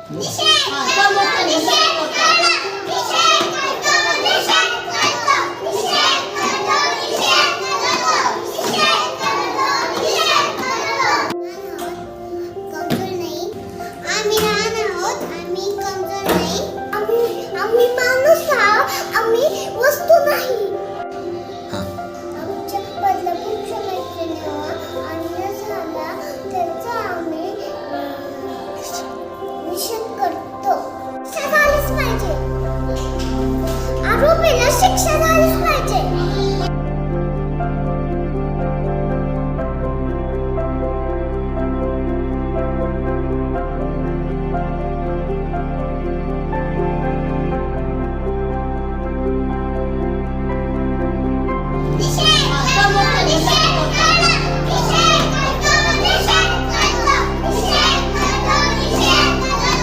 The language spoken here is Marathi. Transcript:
आम्ही माणूस आहोत, आम्ही वस्तू नाही. आमच्या बदलापूरच्या मैत्रिणीवर अन्याय झाला त्याचा आम्ही निषेध करतो. शिक्षा झालीच पाहिजे. आरोपीला शिक्षा झालीच